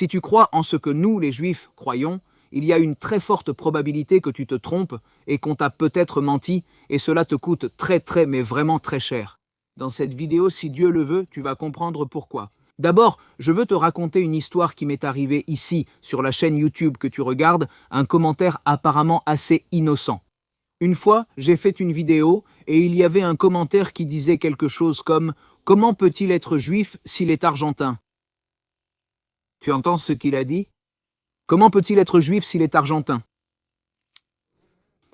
Si tu crois en ce que nous, les Juifs, croyons, il y a une très forte probabilité que tu te trompes et qu'on t'a peut-être menti, et cela te coûte très, mais vraiment très cher. Dans cette vidéo, si Dieu le veut, tu vas comprendre pourquoi. D'abord, je veux te raconter une histoire qui m'est arrivée ici, sur la chaîne YouTube que tu regardes, un commentaire apparemment assez innocent. Une fois, j'ai fait une vidéo et il y avait un commentaire qui disait quelque chose comme « Comment peut-il être juif s'il est argentin ?» Tu entends ce qu'il a dit? Comment peut-il être juif s'il est argentin?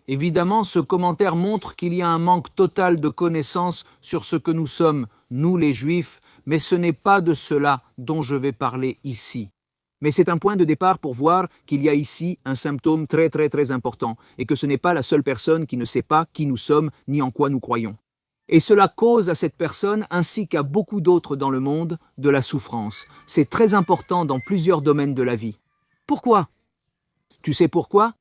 Évidemment, ce commentaire montre qu'il y a un manque total de connaissances sur ce que nous sommes, nous les Juifs, mais ce n'est pas de cela dont je vais parler ici. Mais c'est un point de départ pour voir qu'il y a ici un symptôme très important, et que ce n'est pas la seule personne qui ne sait pas qui nous sommes ni en quoi nous croyons. Et cela cause à cette personne, ainsi qu'à beaucoup d'autres dans le monde, de la souffrance. C'est très important dans plusieurs domaines de la vie. Pourquoi? Tu sais pourquoi?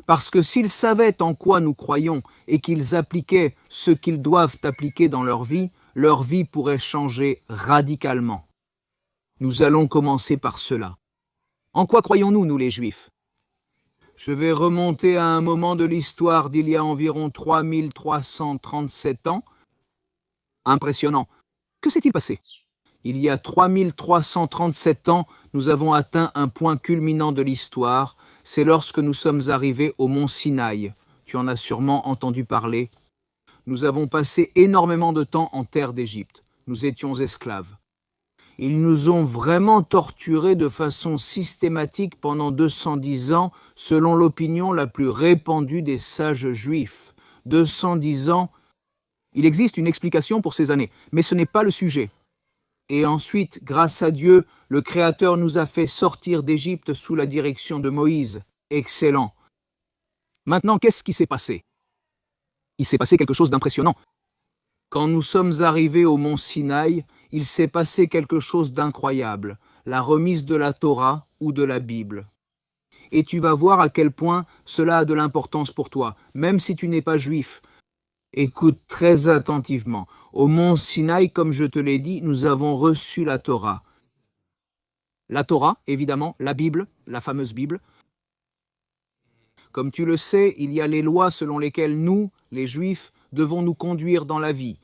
Parce que s'ils savaient en quoi nous croyons et qu'ils appliquaient ce qu'ils doivent appliquer dans leur vie pourrait changer radicalement. Nous allons commencer par cela. En quoi croyons-nous, nous les Juifs? Je vais remonter à un moment de l'histoire d'il y a environ 3337 ans. Impressionnant. Que s'est-il passé? Il y a 3337 ans, nous avons atteint un point culminant de l'histoire. C'est lorsque nous sommes arrivés au mont Sinaï. Tu en as sûrement entendu parler. Nous avons passé énormément de temps en terre d'Égypte. Nous étions esclaves. Ils nous ont vraiment torturés de façon systématique pendant 210 ans, selon l'opinion la plus répandue des sages juifs. 210 ans. Il existe une explication pour ces années, mais ce n'est pas le sujet. Et ensuite, grâce à Dieu, le Créateur nous a fait sortir d'Égypte sous la direction de Moïse. Excellent. Maintenant, qu'est-ce qui s'est passé? Il s'est passé quelque chose d'impressionnant. Quand nous sommes arrivés au mont Sinaï, il s'est passé quelque chose d'incroyable, la remise de la Torah ou de la Bible. Et tu vas voir à quel point cela a de l'importance pour toi, même si tu n'es pas juif. Écoute très attentivement. Au mont Sinaï, comme je te l'ai dit, nous avons reçu la Torah. La Torah, évidemment, la Bible, la fameuse Bible. Comme tu le sais, il y a les lois selon lesquelles nous, les Juifs, devons nous conduire dans la vie.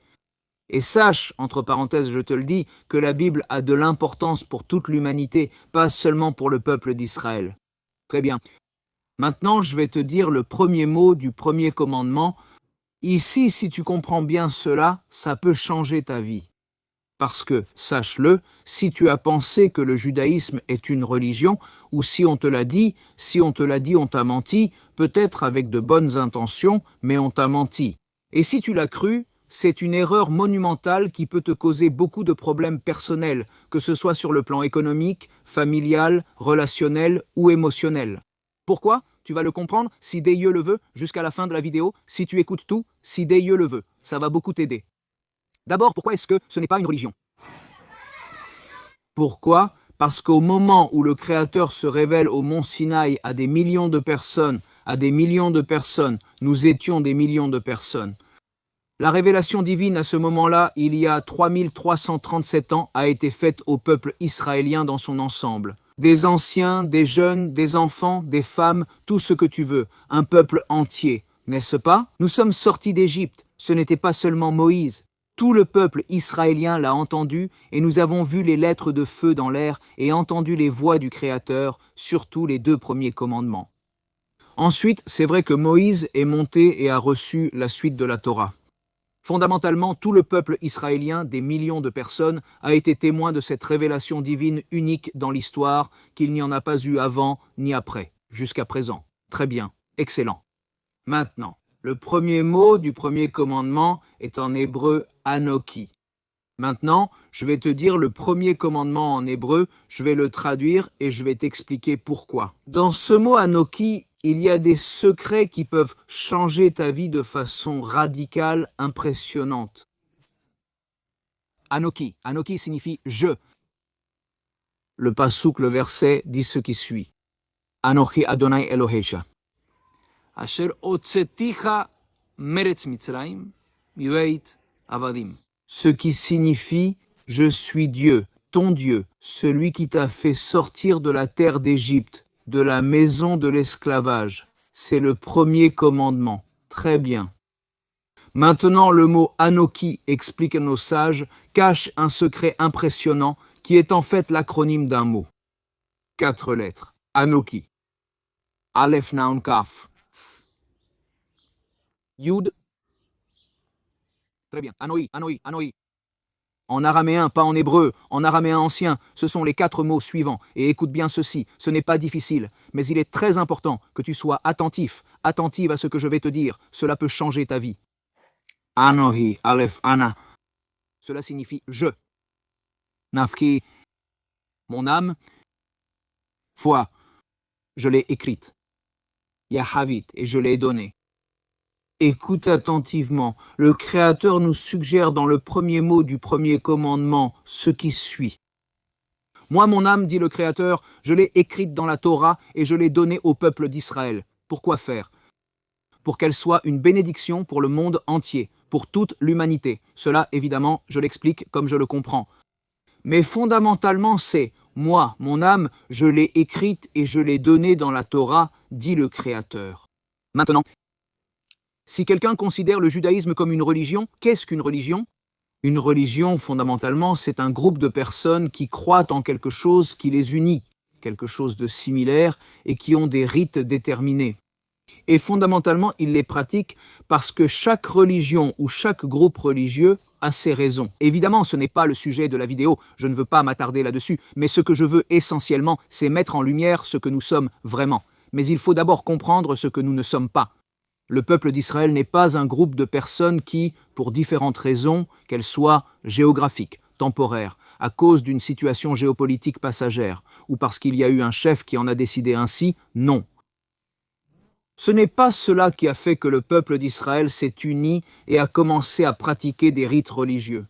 Et sache, entre parenthèses, je te le dis, que la Bible a de l'importance pour toute l'humanité, pas seulement pour le peuple d'Israël. Très bien. Maintenant, je vais te dire le premier mot du premier commandement. Ici, si tu comprends bien cela, ça peut changer ta vie. Parce que, sache-le, si tu as pensé que le judaïsme est une religion, ou si on te l'a dit, on t'a menti, peut-être avec de bonnes intentions, mais on t'a menti. Et si tu l'as cru, c'est une erreur monumentale qui peut te causer beaucoup de problèmes personnels, que ce soit sur le plan économique, familial, relationnel ou émotionnel. Pourquoi? Tu vas le comprendre si Dieu le veut jusqu'à la fin de la vidéo. Si tu écoutes tout, si Dieu le veut, ça va beaucoup t'aider. D'abord, pourquoi est-ce que ce n'est pas une religion? Pourquoi? Parce qu'au moment où le Créateur se révèle au mont Sinaï à des millions de personnes, nous étions des millions de personnes. La révélation divine à ce moment-là, il y a 3337 ans, a été faite au peuple israélien dans son ensemble. Des anciens, des jeunes, des enfants, des femmes, tout ce que tu veux, un peuple entier, n'est-ce pas? Nous sommes sortis d'Égypte, ce n'était pas seulement Moïse. Tout le peuple israélien l'a entendu et nous avons vu les lettres de feu dans l'air et entendu les voix du Créateur, surtout les 2 premiers commandements. Ensuite, c'est vrai que Moïse est monté et a reçu la suite de la Torah. Fondamentalement, tout le peuple israélien, des millions de personnes, a été témoin de cette révélation divine unique dans l'histoire qu'il n'y en a pas eu avant ni après, jusqu'à présent. Très bien, excellent. Maintenant, le premier mot du premier commandement est en hébreu « Anoki ». Maintenant, je vais te dire le premier commandement en hébreu, je vais le traduire et je vais t'expliquer pourquoi. Dans ce mot « Anoki », il y a des secrets qui peuvent changer ta vie de façon radicale, impressionnante. Anoki. Anoki signifie « je ». Le pasouk, le verset, dit ce qui suit. Anochi Adonai Elohecha. Asher otzeticha meretz Mitzrayim, mibeit avadim. Ce qui signifie « je suis Dieu, ton Dieu, celui qui t'a fait sortir de la terre d'Égypte, de la maison de l'esclavage. C'est le premier commandement. Très bien. Maintenant, le mot Anoki, explique nos sages, cache un secret impressionnant qui est en fait l'acronyme d'un mot. 4 lettres. Anoki. Aleph Noun Kaf. Yud. Très bien. Anoi, Anoi, Anoi. En araméen, pas en hébreu, en araméen ancien, ce sont les 4 mots suivants. Et écoute bien ceci, ce n'est pas difficile, mais il est très important que tu sois attentif, attentive à ce que je vais te dire. Cela peut changer ta vie. Anohi, Aleph, Ana. Cela signifie je. Nafki, mon âme. Foi, je l'ai écrite. Yahavit, et je l'ai donnée. Écoute attentivement, le Créateur nous suggère dans le premier mot du premier commandement ce qui suit. Moi, mon âme, dit le Créateur, je l'ai écrite dans la Torah et je l'ai donnée au peuple d'Israël. Pourquoi faire? Pour qu'elle soit une bénédiction pour le monde entier, pour toute l'humanité. Cela, évidemment, je l'explique comme je le comprends. Mais fondamentalement, c'est moi, mon âme, je l'ai écrite et je l'ai donnée dans la Torah, dit le Créateur. Maintenant, si quelqu'un considère le judaïsme comme une religion, qu'est-ce qu'une religion? Une religion, fondamentalement, c'est un groupe de personnes qui croient en quelque chose qui les unit, quelque chose de similaire et qui ont des rites déterminés. Et fondamentalement, ils les pratiquent parce que chaque religion ou chaque groupe religieux a ses raisons. Évidemment, ce n'est pas le sujet de la vidéo, je ne veux pas m'attarder là-dessus, mais ce que je veux essentiellement, c'est mettre en lumière ce que nous sommes vraiment. Mais il faut d'abord comprendre ce que nous ne sommes pas. Le peuple d'Israël n'est pas un groupe de personnes qui, pour différentes raisons, qu'elles soient géographiques, temporaires, à cause d'une situation géopolitique passagère, ou parce qu'il y a eu un chef qui en a décidé ainsi, non. Ce n'est pas cela qui a fait que le peuple d'Israël s'est uni et a commencé à pratiquer des rites religieux.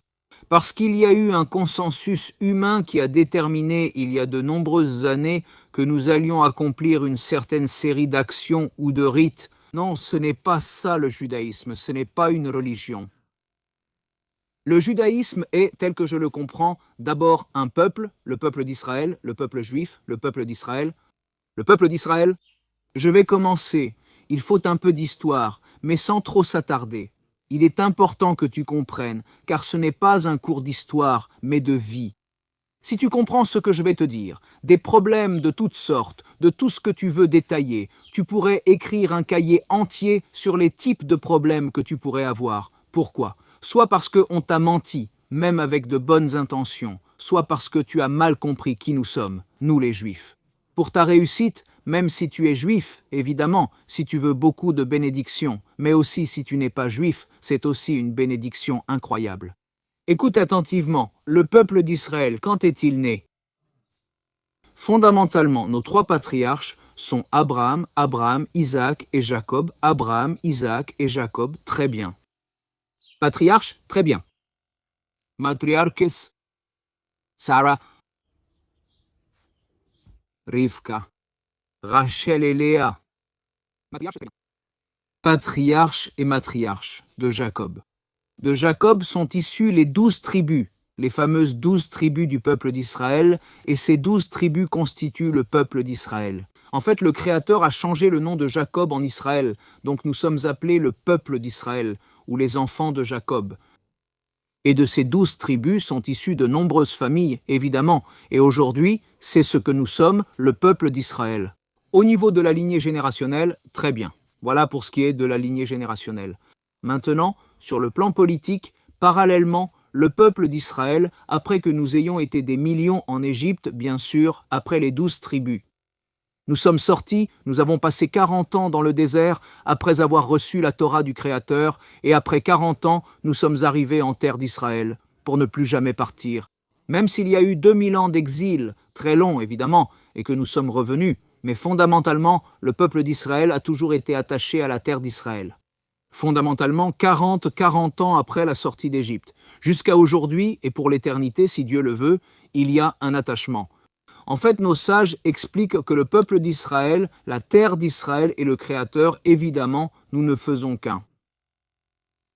Parce qu'il y a eu un consensus humain qui a déterminé, il y a de nombreuses années, que nous allions accomplir une certaine série d'actions ou de rites. Non, ce n'est pas ça le judaïsme, ce n'est pas une religion. Le judaïsme est, tel que je le comprends, d'abord un peuple, le peuple d'Israël, le peuple juif, le peuple d'Israël. Le peuple d'Israël, je vais commencer. Il faut un peu d'histoire, mais sans trop s'attarder. Il est important que tu comprennes, car ce n'est pas un cours d'histoire, mais de vie. Si tu comprends ce que je vais te dire, des problèmes de toutes sortes, de tout ce que tu veux détailler, tu pourrais écrire un cahier entier sur les types de problèmes que tu pourrais avoir. Pourquoi? Soit parce qu'on t'a menti, même avec de bonnes intentions, soit parce que tu as mal compris qui nous sommes, nous les Juifs. Pour ta réussite, même si tu es juif, évidemment, si tu veux beaucoup de bénédictions, mais aussi si tu n'es pas juif, c'est aussi une bénédiction incroyable. Écoute attentivement, le peuple d'Israël, quand est-il né? Fondamentalement, nos 3 patriarches sont Abraham, Isaac et Jacob. Abraham, Isaac et Jacob, très bien. Patriarche, très bien. Matriarches, Sarah, Rivka, Rachel et Léa. Patriarche et matriarche de Jacob. De Jacob sont issues les 12 tribus, les fameuses 12 tribus du peuple d'Israël, et ces 12 tribus constituent le peuple d'Israël. En fait, le Créateur a changé le nom de Jacob en Israël, donc nous sommes appelés le peuple d'Israël, ou les enfants de Jacob. Et de ces 12 tribus sont issues de nombreuses familles, évidemment, et aujourd'hui, c'est ce que nous sommes, le peuple d'Israël. Au niveau de la lignée générationnelle, très bien. Voilà pour ce qui est de la lignée générationnelle. Maintenant, sur le plan politique, parallèlement, le peuple d'Israël, après que nous ayons été des millions en Égypte, bien sûr, après les 12 tribus. Nous sommes sortis, nous avons passé 40 ans dans le désert après avoir reçu la Torah du Créateur, et après 40 ans, nous sommes arrivés en terre d'Israël, pour ne plus jamais partir. Même s'il y a eu 2000 ans d'exil, très long évidemment, et que nous sommes revenus, mais fondamentalement, le peuple d'Israël a toujours été attaché à la terre d'Israël. Fondamentalement, 40 ans après la sortie d'Égypte. Jusqu'à aujourd'hui, et pour l'éternité, si Dieu le veut, il y a un attachement. En fait, nos sages expliquent que le peuple d'Israël, la terre d'Israël et le Créateur, évidemment, nous ne faisons qu'un.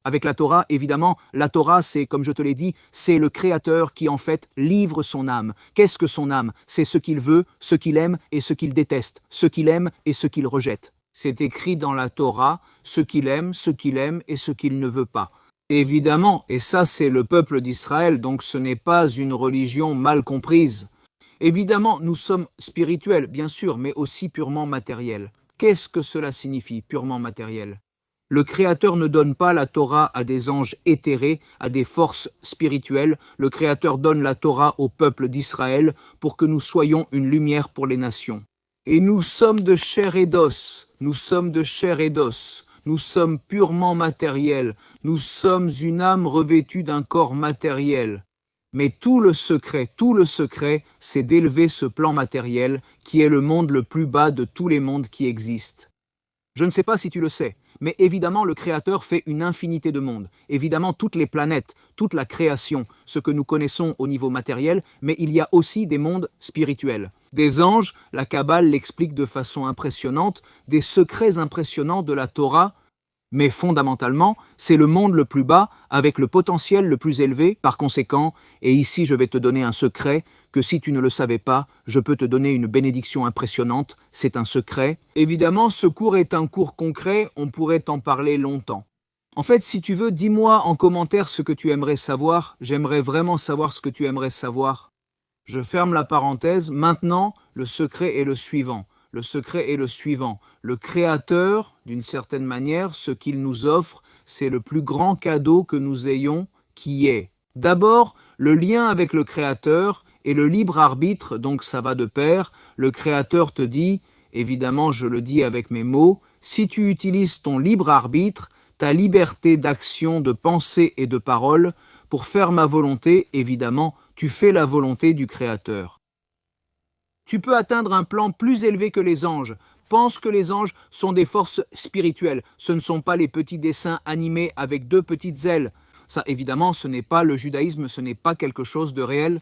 Avec la Torah, évidemment, la Torah, c'est, comme je te l'ai dit, c'est le Créateur qui en fait livre son âme. Qu'est-ce que son âme? C'est ce qu'il veut, ce qu'il aime et ce qu'il déteste, ce qu'il aime et ce qu'il rejette. C'est écrit dans la Torah, ce qu'il aime et ce qu'il ne veut pas. Évidemment, et ça c'est le peuple d'Israël, donc ce n'est pas une religion mal comprise. Évidemment, nous sommes spirituels, bien sûr, mais aussi purement matériels. Qu'est-ce que cela signifie, purement matériel? Le Créateur ne donne pas la Torah à des anges éthérés, à des forces spirituelles. Le Créateur donne la Torah au peuple d'Israël pour que nous soyons une lumière pour les nations. Et nous sommes de chair et d'os, nous sommes de chair et d'os, nous sommes purement matériels, nous sommes une âme revêtue d'un corps matériel. Mais tout le secret, c'est d'élever ce plan matériel qui est le monde le plus bas de tous les mondes qui existent. Je ne sais pas si tu le sais, mais évidemment le Créateur fait une infinité de mondes. Évidemment toutes les planètes, toute la création, ce que nous connaissons au niveau matériel, mais il y a aussi des mondes spirituels. Des anges, la Kabbale l'explique de façon impressionnante, des secrets impressionnants de la Torah, mais fondamentalement, c'est le monde le plus bas avec le potentiel le plus élevé, par conséquent, et ici je vais te donner un secret, que si tu ne le savais pas, je peux te donner une bénédiction impressionnante, c'est un secret. Évidemment, ce cours est un cours concret, on pourrait t'en parler longtemps. En fait, si tu veux, dis-moi en commentaire ce que tu aimerais savoir, j'aimerais vraiment savoir ce que tu aimerais savoir. Je ferme la parenthèse, maintenant, le secret est le suivant. Le secret est le suivant. Le Créateur, d'une certaine manière, ce qu'il nous offre, c'est le plus grand cadeau que nous ayons, qui est d'abord le lien avec le Créateur et le libre arbitre, donc ça va de pair. Le Créateur te dit, évidemment je le dis avec mes mots, si tu utilises ton libre arbitre, ta liberté d'action, de pensée et de parole, pour faire ma volonté, évidemment, tu fais la volonté du Créateur. Tu peux atteindre un plan plus élevé que les anges. Pense que les anges sont des forces spirituelles. Ce ne sont pas les petits dessins animés avec deux petites ailes. Ça, évidemment, ce n'est pas le judaïsme, ce n'est pas quelque chose de réel.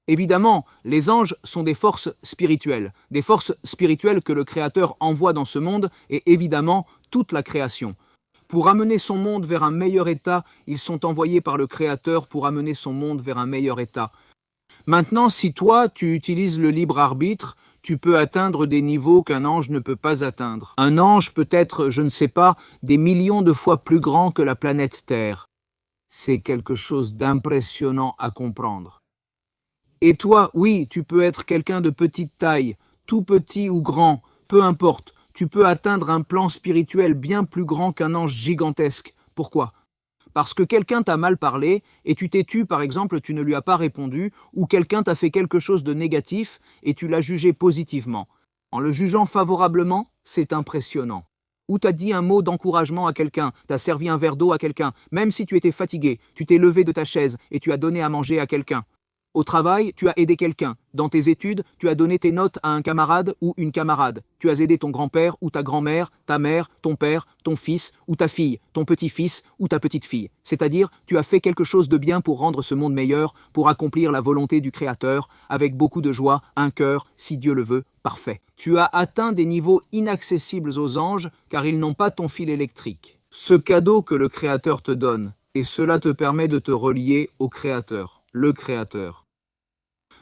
Évidemment, les anges sont des forces spirituelles que le Créateur envoie dans ce monde et évidemment toute la création. Pour amener son monde vers un meilleur état, ils sont envoyés par le Créateur pour amener son monde vers un meilleur état. Maintenant, si toi, tu utilises le libre arbitre, tu peux atteindre des niveaux qu'un ange ne peut pas atteindre. Un ange peut être, je ne sais pas, des millions de fois plus grand que la planète Terre. C'est quelque chose d'impressionnant à comprendre. Et toi, oui, tu peux être quelqu'un de petite taille, tout petit ou grand, peu importe. Tu peux atteindre un plan spirituel bien plus grand qu'un ange gigantesque. Pourquoi ? Parce que quelqu'un t'a mal parlé et tu t'es tu, par exemple, tu ne lui as pas répondu, ou quelqu'un t'a fait quelque chose de négatif et tu l'as jugé positivement. En le jugeant favorablement, c'est impressionnant. Ou t'as dit un mot d'encouragement à quelqu'un, t'as servi un verre d'eau à quelqu'un, même si tu étais fatigué, tu t'es levé de ta chaise et tu as donné à manger à quelqu'un. Au travail, tu as aidé quelqu'un. Dans tes études, tu as donné tes notes à un camarade ou une camarade. Tu as aidé ton grand-père ou ta grand-mère, ta mère, ton père, ton fils ou ta fille, ton petit-fils ou ta petite-fille. C'est-à-dire, tu as fait quelque chose de bien pour rendre ce monde meilleur, pour accomplir la volonté du Créateur, avec beaucoup de joie, un cœur, si Dieu le veut, parfait. Tu as atteint des niveaux inaccessibles aux anges, car ils n'ont pas ton fil électrique. Ce cadeau que le Créateur te donne, et cela te permet de te relier au Créateur, le Créateur.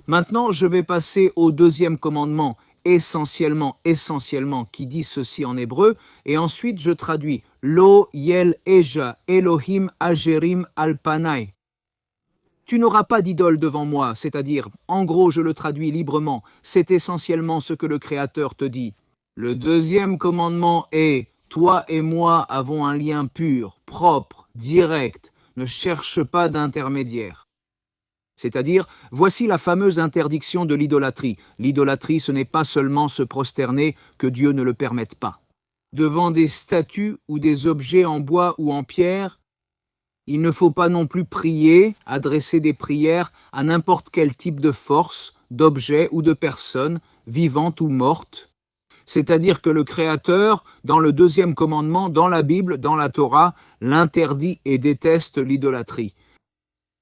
Maintenant, je vais passer au deuxième commandement, essentiellement, qui dit ceci en hébreu, et ensuite je traduis « Lo yel eja Elohim ajerim alpanai ». Tu n'auras pas d'idole devant moi, c'est-à-dire, en gros, je le traduis librement, c'est essentiellement ce que le Créateur te dit. Le deuxième commandement est « Toi et moi avons un lien pur, propre, direct, ne cherche pas d'intermédiaire ». C'est-à-dire, voici la fameuse interdiction de l'idolâtrie. L'idolâtrie, ce n'est pas seulement se prosterner, que Dieu ne le permette pas. Devant des statues ou des objets en bois ou en pierre, il ne faut pas non plus prier, adresser des prières à n'importe quel type de force, d'objet ou de personne, vivante ou morte. C'est-à-dire que le Créateur, dans le deuxième commandement, dans la Bible, dans la Torah, l'interdit et déteste l'idolâtrie.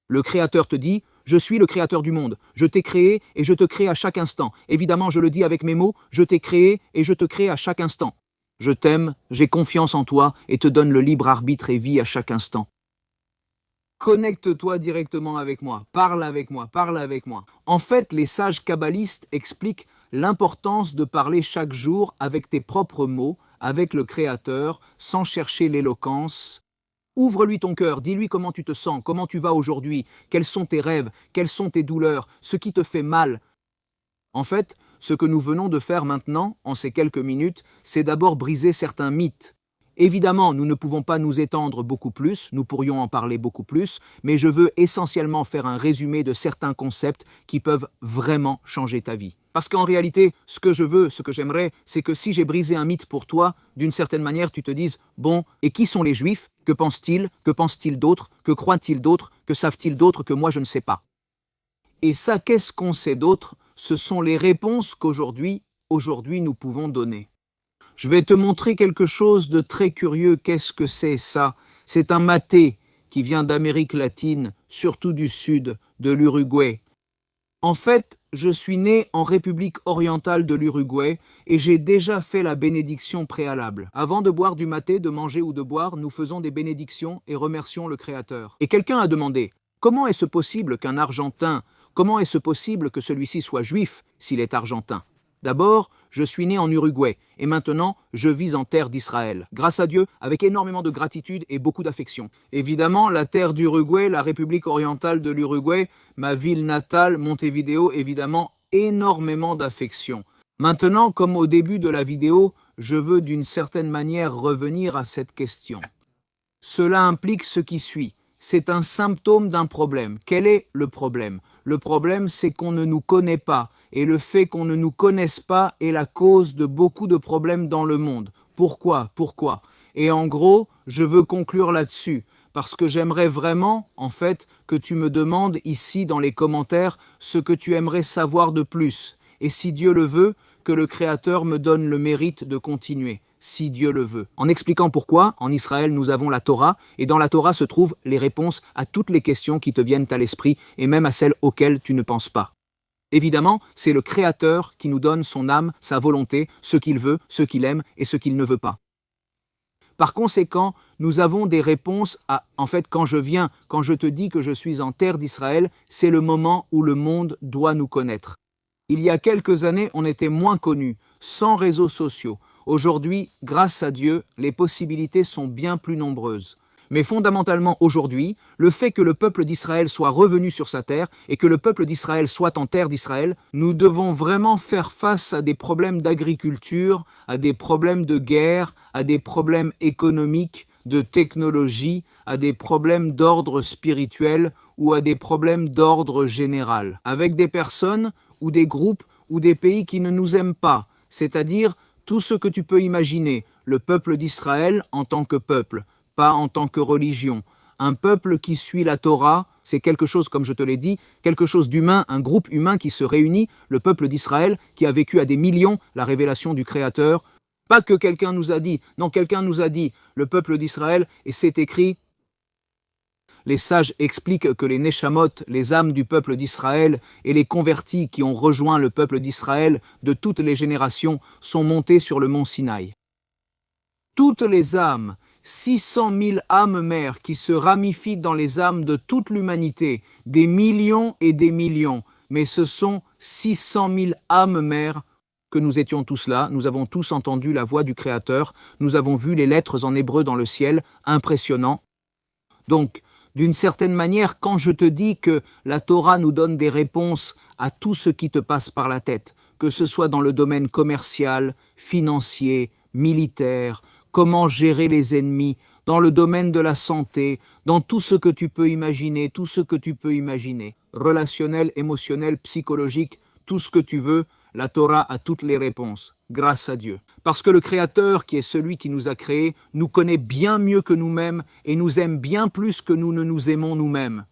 Le Créateur te dit « Je suis le Créateur du monde, je t'ai créé et je te crée à chaque instant. » Évidemment, je le dis avec mes mots, je t'ai créé et je te crée à chaque instant. Je t'aime, j'ai confiance en toi et te donne le libre arbitre et vie à chaque instant. Connecte-toi directement avec moi, parle avec moi, parle avec moi. En fait, les sages kabbalistes expliquent l'importance de parler chaque jour avec tes propres mots, avec le Créateur, sans chercher l'éloquence. Ouvre-lui ton cœur, dis-lui comment tu te sens, comment tu vas aujourd'hui, quels sont tes rêves, quelles sont tes douleurs, ce qui te fait mal. En fait, ce que nous venons de faire maintenant, en ces quelques minutes, c'est d'abord briser certains mythes. Évidemment, nous ne pouvons pas nous étendre beaucoup plus, nous pourrions en parler beaucoup plus, mais je veux essentiellement faire un résumé de certains concepts qui peuvent vraiment changer ta vie. Parce qu'en réalité, ce que je veux, ce que j'aimerais, c'est que si j'ai brisé un mythe pour toi, d'une certaine manière, tu te dises « Bon, et qui sont les Juifs? Que pensent-ils? Que pensent-ils d'autres? Que croient-ils d'autres? Que savent-ils d'autres que moi je ne sais pas ?» Et ça, qu'est-ce qu'on sait d'autre? Ce sont les réponses qu'aujourd'hui nous pouvons donner. Je vais te montrer quelque chose de très curieux. Qu'est-ce que c'est ça? C'est un maté qui vient d'Amérique latine, surtout du sud, de l'Uruguay. En fait, je suis né en République orientale de l'Uruguay et j'ai déjà fait la bénédiction préalable. Avant de boire du maté, de manger ou de boire, nous faisons des bénédictions et remercions le Créateur. Et quelqu'un a demandé, comment est-ce possible qu'un Argentin, comment est-ce possible que celui-ci soit juif s'il est argentin? D'abord, je suis né en Uruguay et maintenant, je vis en terre d'Israël. Grâce à Dieu, avec énormément de gratitude et beaucoup d'affection. Évidemment, la terre d'Uruguay, la République orientale de l'Uruguay, ma ville natale, Montevideo, évidemment, énormément d'affection. Maintenant, comme au début de la vidéo, je veux d'une certaine manière revenir à cette question. Cela implique ce qui suit. C'est un symptôme d'un problème. Quel est le problème? Le problème, c'est qu'on ne nous connaît pas. Et le fait qu'on ne nous connaisse pas est la cause de beaucoup de problèmes dans le monde. Pourquoi? Et en gros, je veux conclure là-dessus, parce que j'aimerais vraiment, en fait, que tu me demandes ici dans les commentaires ce que tu aimerais savoir de plus. Et si Dieu le veut, que le Créateur me donne le mérite de continuer, si Dieu le veut. En expliquant pourquoi, en Israël, nous avons la Torah, et dans la Torah se trouvent les réponses à toutes les questions qui te viennent à l'esprit, et même à celles auxquelles tu ne penses pas. Évidemment, c'est le Créateur qui nous donne son âme, sa volonté, ce qu'il veut, ce qu'il aime et ce qu'il ne veut pas. Par conséquent, nous avons des réponses à, en fait, quand je te dis que je suis en terre d'Israël, c'est le moment où le monde doit nous connaître. Il y a quelques années, on était moins connus, sans réseaux sociaux. Aujourd'hui, grâce à Dieu, les possibilités sont bien plus nombreuses. Mais fondamentalement aujourd'hui, le fait que le peuple d'Israël soit revenu sur sa terre et que le peuple d'Israël soit en terre d'Israël, nous devons vraiment faire face à des problèmes d'agriculture, à des problèmes de guerre, à des problèmes économiques, de technologie, à des problèmes d'ordre spirituel ou à des problèmes d'ordre général, avec des personnes ou des groupes ou des pays qui ne nous aiment pas, c'est-à-dire tout ce que tu peux imaginer, le peuple d'Israël en tant que peuple, pas en tant que religion. Un peuple qui suit la Torah, c'est quelque chose, comme je te l'ai dit, quelque chose d'humain, un groupe humain qui se réunit, le peuple d'Israël, qui a vécu à des millions la révélation du Créateur. Pas que quelqu'un nous a dit, non, quelqu'un nous a dit, le peuple d'Israël, et c'est écrit. Les sages expliquent que les Neshamot, les âmes du peuple d'Israël, et les convertis qui ont rejoint le peuple d'Israël de toutes les générations sont montés sur le mont Sinaï. Toutes les âmes, 600 000 âmes mères qui se ramifient dans les âmes de toute l'humanité, des millions et des millions, mais ce sont 600 000 âmes mères que nous étions tous là, nous avons tous entendu la voix du Créateur, nous avons vu les lettres en hébreu dans le ciel, impressionnant. Donc, d'une certaine manière, quand je te dis que la Torah nous donne des réponses à tout ce qui te passe par la tête, que ce soit dans le domaine commercial, financier, militaire, comment gérer les ennemis, dans le domaine de la santé, dans tout ce que tu peux imaginer, relationnel, émotionnel, psychologique, tout ce que tu veux, la Torah a toutes les réponses, grâce à Dieu. Parce que le Créateur, qui est celui qui nous a créés, nous connaît bien mieux que nous-mêmes et nous aime bien plus que nous ne nous aimons nous-mêmes.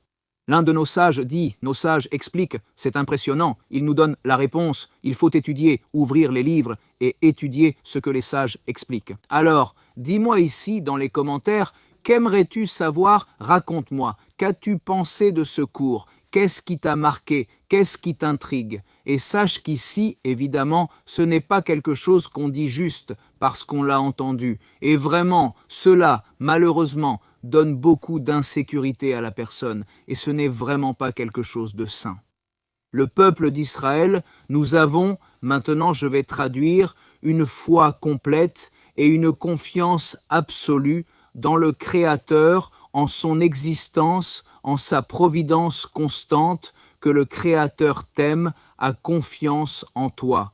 L'un de nos sages explique, c'est impressionnant, il nous donne la réponse, il faut étudier, ouvrir les livres et étudier ce que les sages expliquent. Alors, dis-moi ici dans les commentaires, qu'aimerais-tu savoir? Raconte-moi, qu'as-tu pensé de ce cours? Qu'est-ce qui t'a marqué? Qu'est-ce qui t'intrigue? Et sache qu'ici, évidemment, ce n'est pas quelque chose qu'on dit juste parce qu'on l'a entendu. Et vraiment, cela, malheureusement, donne beaucoup d'insécurité à la personne. Et ce n'est vraiment pas quelque chose de sain. Le peuple d'Israël, nous avons, maintenant je vais traduire, une foi complète et une confiance absolue dans le Créateur, en son existence, en sa providence constante, que le Créateur t'aime, a confiance en toi.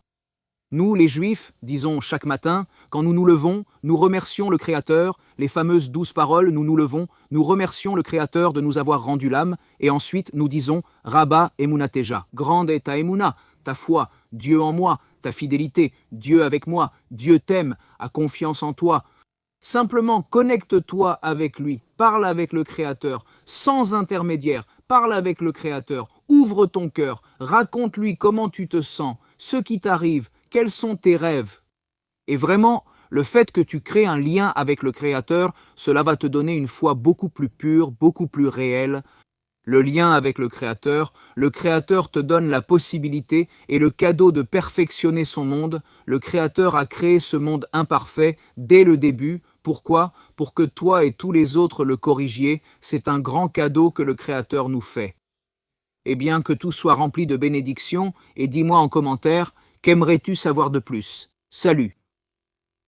Nous, les Juifs, disons chaque matin, quand nous nous levons, nous remercions le Créateur, les fameuses 12 paroles, nous nous levons, nous remercions le Créateur de nous avoir rendu l'âme, et ensuite nous disons « Rabba Emunateja », grande est ta Emuna, ta foi, Dieu en moi, ta fidélité, Dieu avec moi, Dieu t'aime, a confiance en toi. Simplement connecte-toi avec lui, parle avec le Créateur, sans intermédiaire, parle avec le Créateur, ouvre ton cœur, raconte-lui comment tu te sens, ce qui t'arrive, quels sont tes rêves. Et vraiment, le fait que tu crées un lien avec le Créateur, cela va te donner une foi beaucoup plus pure, beaucoup plus réelle. Le lien avec le Créateur te donne la possibilité et le cadeau de perfectionner son monde. Le Créateur a créé ce monde imparfait dès le début. Pourquoi? Pour que toi et tous les autres le corrigiez. C'est un grand cadeau que le Créateur nous fait. Eh bien, que tout soit rempli de bénédictions, et dis-moi en commentaire, qu'aimerais-tu savoir de plus? Salut!